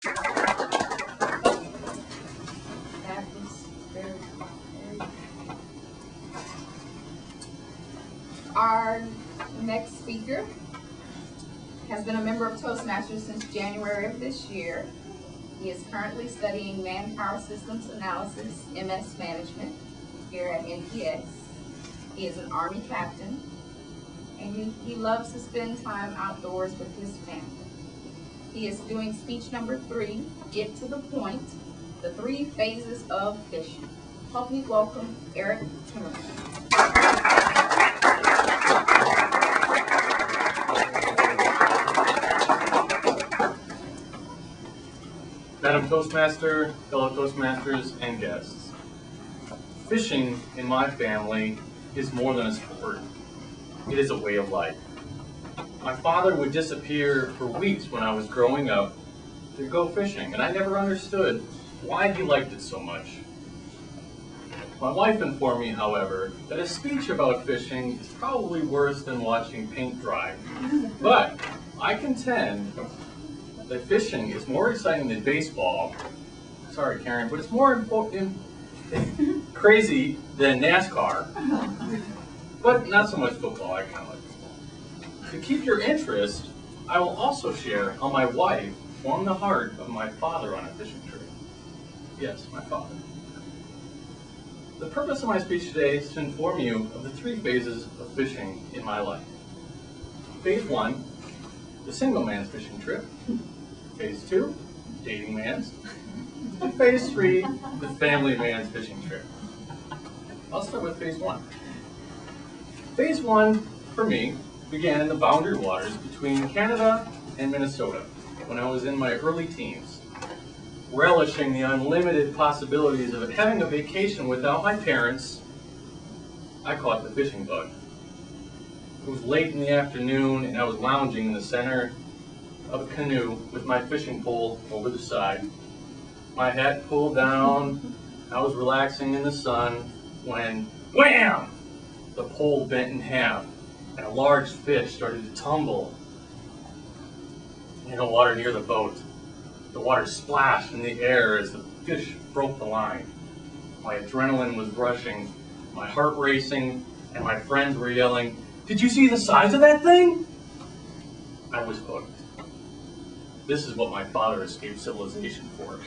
That is very good. Our next speaker has been a member of Toastmasters since January of this year. He is currently studying Manpower Systems Analysis, MS Management, here at NPS. He is an Army captain, and he loves to spend time outdoors with his family. He is doing speech number 3, Get to the Point, the 3 phases of fishing. Help me welcome Eric Timmerman. Madam Toastmaster, fellow Toastmasters, and guests. Fishing in my family is more than a sport. It is a way of life. My father would disappear for weeks when I was growing up to go fishing, and I never understood why he liked it so much. My wife informed me, however, that a speech about fishing is probably worse than watching paint dry. But I contend that fishing is more exciting than baseball. Sorry, Karen, but it's more crazy than NASCAR. But not so much football, I kind of like football. To keep your interest, I will also share how my wife won the heart of my father on a fishing trip. Yes, my father. The purpose of my speech today is to inform you of the 3 phases of fishing in my life. Phase 1, the single man's fishing trip. Phase 2, dating man's. And phase 3, the family man's fishing trip. I'll start with phase 1. Phase 1, for me, began in the boundary waters between Canada and Minnesota when I was in my early teens. Relishing the unlimited possibilities of having a vacation without my parents, I caught the fishing bug. It was late in the afternoon and I was lounging in the center of a canoe with my fishing pole over the side. My hat pulled down, I was relaxing in the sun when, wham! The pole bent in half and a large fish started to tumble in the water near the boat. The water splashed in the air as the fish broke the line. My adrenaline was rushing, my heart racing, and my friends were yelling, "Did you see the size of that thing?" I was hooked. This is what my father escaped civilization for.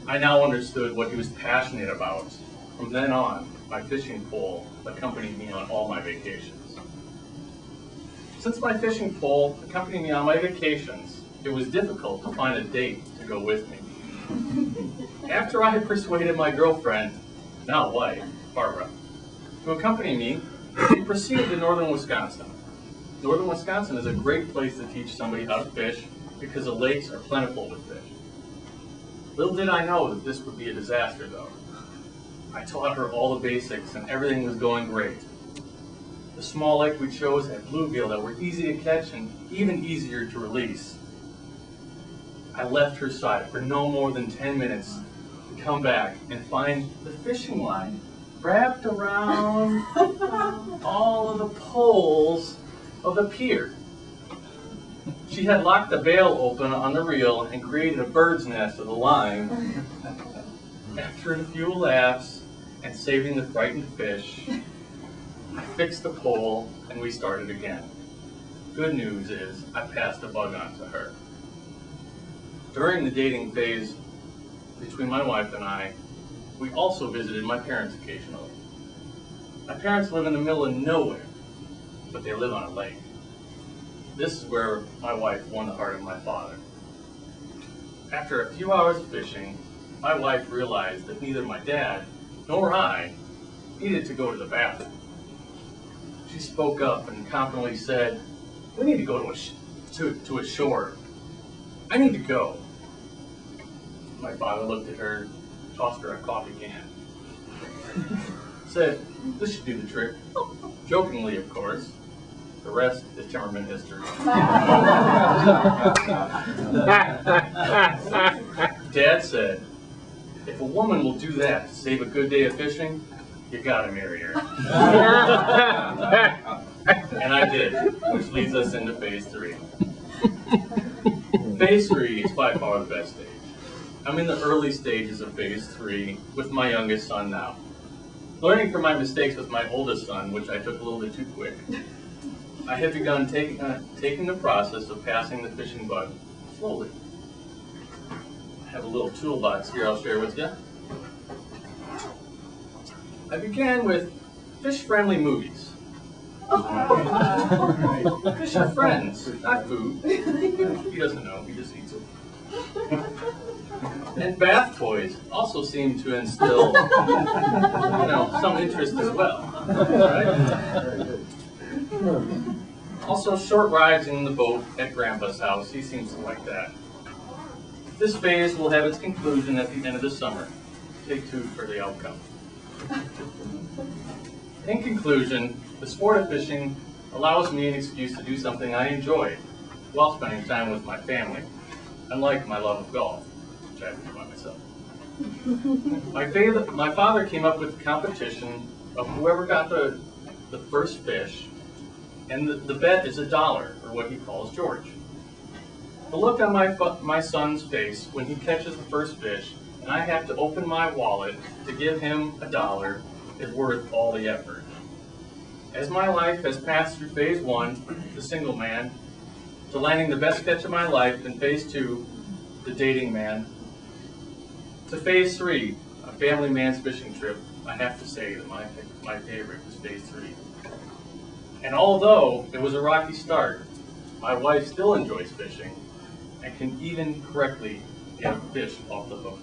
I now understood what he was passionate about. From then on, my fishing pole accompanied me on all my vacations. Since my fishing pole accompanied me on my vacations, it was difficult to find a date to go with me. After I had persuaded my girlfriend, now wife, Barbara, to accompany me, we proceeded to northern Wisconsin. Northern Wisconsin is a great place to teach somebody how to fish because the lakes are plentiful with fish. Little did I know that this would be a disaster, though. I taught her all the basics and everything was going great. The small lake we chose had bluegill that were easy to catch and even easier to release. I left her side for no more than 10 minutes to come back and find the fishing line wrapped around all of the poles of the pier. She had locked the bail open on the reel and created a bird's nest of the line. After a few laughs and saving the frightened fish, I fixed the pole and we started again. Good news is I passed the bug on to her. During the dating phase between my wife and I, we also visited my parents occasionally. My parents live in the middle of nowhere, but they live on a lake. This is where my wife won the heart of my father. After a few hours of fishing, my wife realized that neither my dad nor I needed to go to the bathroom. She spoke up and confidently said, "We need to go to a shore. I need to go." My father looked at her, tossed her a coffee can, said, "This should do the trick." Jokingly, of course. The rest is Timmerman history. Dad said, "If a woman will do that to save a good day of fishing, you gotta marry her." And I did, which leads us into phase 3. Phase 3 is by far the best stage. I'm in the early stages of Phase 3 with my youngest son now. Learning from my mistakes with my oldest son, which I took a little bit too quick, I have begun taking the process of passing the fishing bug slowly. I have a little toolbox here I'll share with you. I began with fish-friendly movies. Fish are friends, not food. He doesn't know, he just eats them. And bath toys also seem to instill, some interest as well. Right? Also, short rides in the boat at Grandpa's house. He seems to like that. This phase will have its conclusion at the end of the summer. Stay tuned for the outcome. In conclusion, the sport of fishing allows me an excuse to do something I enjoy while spending time with my family, unlike my love of golf, which I have to do by myself. My father came up with a competition of whoever got the first fish, and the bet is $1, or what he calls George. The look on my son's face when he catches the first fish, and I have to open my wallet to give him $1, is worth all the effort. As my life has passed through Phase 1, the single man, to landing the best catch of my life in Phase 2, the dating man, to Phase 3, a family man's fishing trip, I have to say that my favorite was Phase 3. And although it was a rocky start, my wife still enjoys fishing and can even correctly get a fish off the hook.